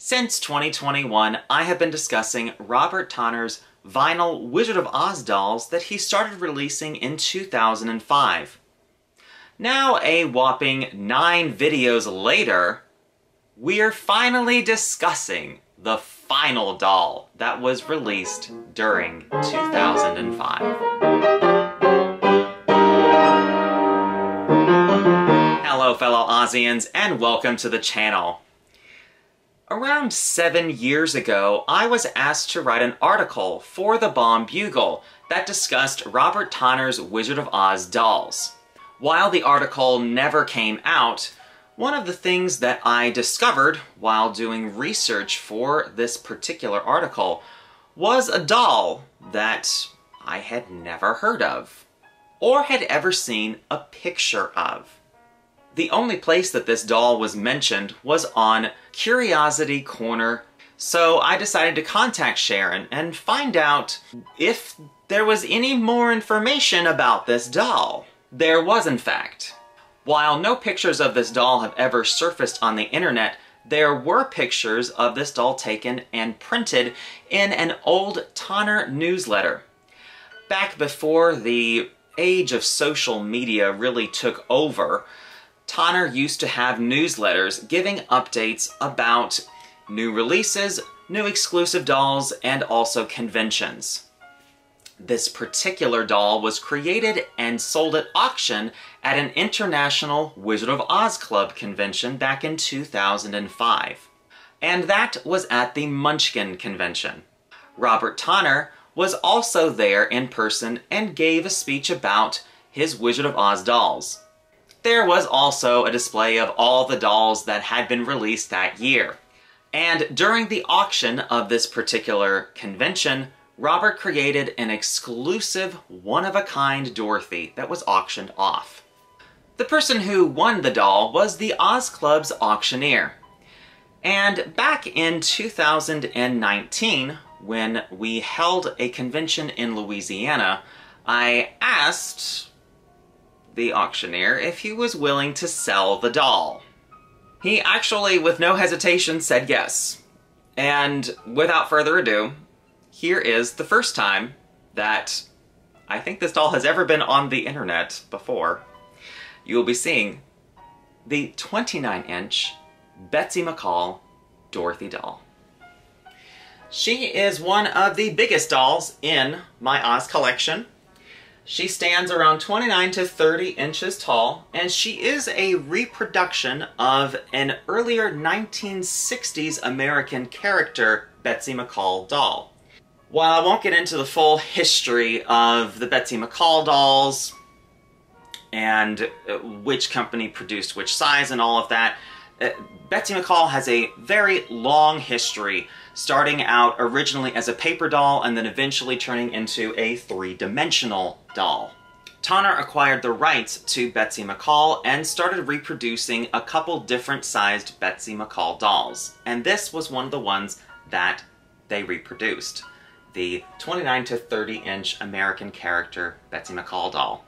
Since 2021, I have been discussing Robert Tonner's vinyl Wizard of Oz dolls that he started releasing in 2005. Now, a whopping 9 videos later, we're finally discussing the final doll that was released during 2005. Hello fellow Ozians, and welcome to the channel. Around 7 years ago, I was asked to write an article for the Bomb Bugle that discussed Robert Tonner's Wizard of Oz dolls. While the article never came out, one of the things that I discovered while doing research for this particular article was a doll that I had never heard of, or had ever seen a picture of. The only place that this doll was mentioned was on Curiosity Corner, so I decided to contact Sharon and find out if there was any more information about this doll. There was, in fact. While no pictures of this doll have ever surfaced on the internet, there were pictures of this doll taken and printed in an old Tonner newsletter. Back before the age of social media really took over, Tonner used to have newsletters giving updates about new releases, new exclusive dolls, and also conventions. This particular doll was created and sold at auction at an International Wizard of Oz Club convention back in 2005. And that was at the Munchkin convention. Robert Tonner was also there in person and gave a speech about his Wizard of Oz dolls. There was also a display of all the dolls that had been released that year. And during the auction of this particular convention, Robert created an exclusive, one-of-a-kind Dorothy that was auctioned off. The person who won the doll was the Oz Club's auctioneer. And back in 2019, when we held a convention in Louisiana, I asked the auctioneer if he was willing to sell the doll. He actually, with no hesitation, said yes. And without further ado, here is the first time that I think this doll has ever been on the internet before. You will be seeing the 29-inch Betsy McCall Dorothy doll. She is one of the biggest dolls in my Oz collection. She stands around 29 to 30 inches tall, and she is a reproduction of an earlier 1960s American character, Betsy McCall doll. While I won't get into the full history of the Betsy McCall dolls and which company produced which size and all of that, Betsy McCall has a very long history, starting out originally as a paper doll and then eventually turning into a 3-dimensional doll. Tonner acquired the rights to Betsy McCall and started reproducing a couple different sized Betsy McCall dolls, and this was one of the ones that they reproduced, the 29 to 30 inch American character Betsy McCall doll.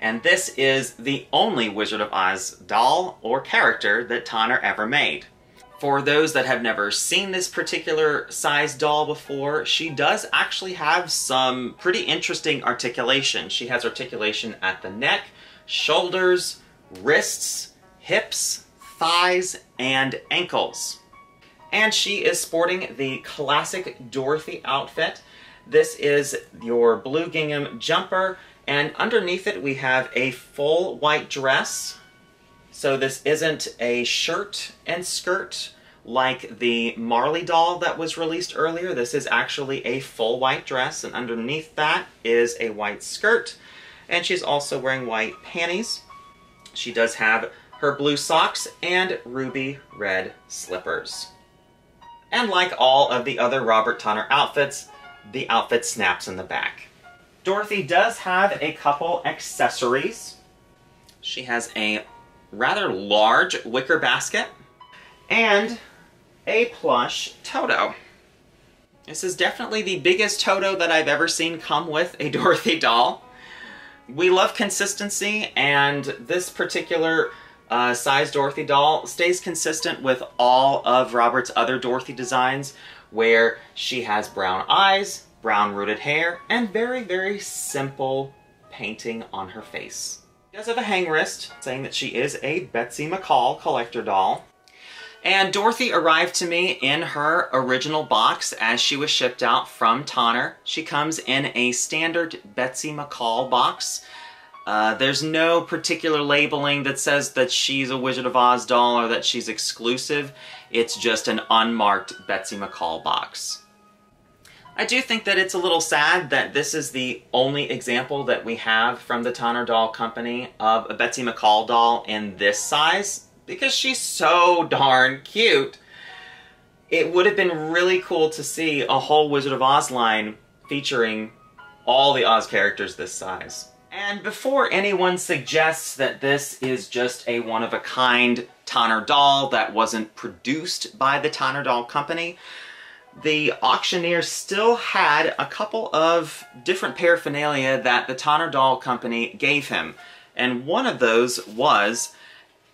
And this is the only Wizard of Oz doll or character that Tonner ever made. For those that have never seen this particular size doll before, she does actually have some pretty interesting articulation. She has articulation at the neck, shoulders, wrists, hips, thighs, and ankles. And she is sporting the classic Dorothy outfit. This is your blue gingham jumper, and underneath it we have a full white dress. So this isn't a shirt and skirt like the Marley doll that was released earlier. This is actually a full white dress, and underneath that is a white skirt. And she's also wearing white panties. She does have her blue socks and ruby red slippers. And like all of the other Robert Tonner outfits, the outfit snaps in the back. Dorothy does have a couple accessories. She has a rather large wicker basket and a plush Toto. This is definitely the biggest Toto that I've ever seen come with a Dorothy doll. We love consistency, and this particular size Dorothy doll stays consistent with all of Robert's other Dorothy designs, where she has brown eyes, brown rooted hair, and very, very simple painting on her face. She does have a hang wrist, saying that she is a Betsy McCall collector doll. And Dorothy arrived to me in her original box as she was shipped out from Tonner. She comes in a standard Betsy McCall box. There's no particular labeling that says that she's a Wizard of Oz doll or that she's exclusive. It's just an unmarked Betsy McCall box. I do think that it's a little sad that this is the only example that we have from the Tonner Doll Company of a Betsy McCall doll in this size, because she's so darn cute. It would have been really cool to see a whole Wizard of Oz line featuring all the Oz characters this size. And before anyone suggests that this is just a one-of-a-kind Tonner doll that wasn't produced by the Tonner Doll Company, the auctioneer still had a couple of different paraphernalia that the Tonner Doll Company gave him. And one of those was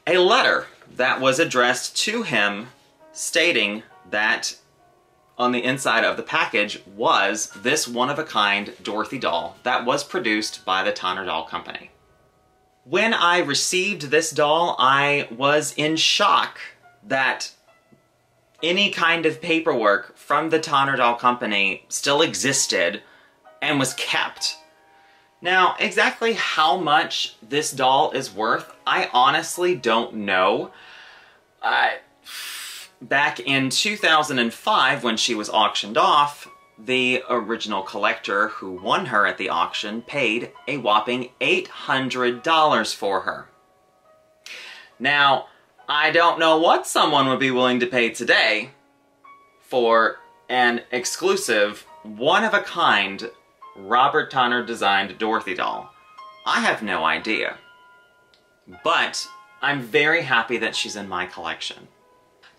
a letter that was addressed to him stating that on the inside of the package was this one-of-a-kind Dorothy doll that was produced by the Tonner Doll Company. When I received this doll, I was in shock that any kind of paperwork from the Tonner Doll Company still existed and was kept. Now, exactly how much this doll is worth, I honestly don't know. Back in 2005, when she was auctioned off, the original collector who won her at the auction paid a whopping $800 for her. Now, I don't know what someone would be willing to pay today for an exclusive, one-of-a-kind Robert Tonner designed Dorothy doll. I have no idea. But I'm very happy that she's in my collection.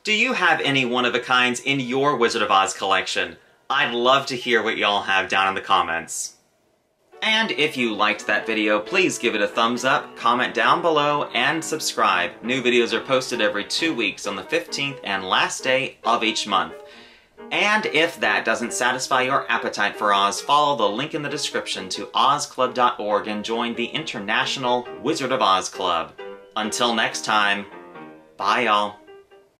Do you have any one-of-a-kinds in your Wizard of Oz collection? I'd love to hear what y'all have down in the comments. And if you liked that video, please give it a thumbs up, comment down below, and subscribe. New videos are posted every 2 weeks on the 15th and last day of each month. And if that doesn't satisfy your appetite for Oz, follow the link in the description to ozclub.org and join the International Wizard of Oz Club. Until next time, bye y'all.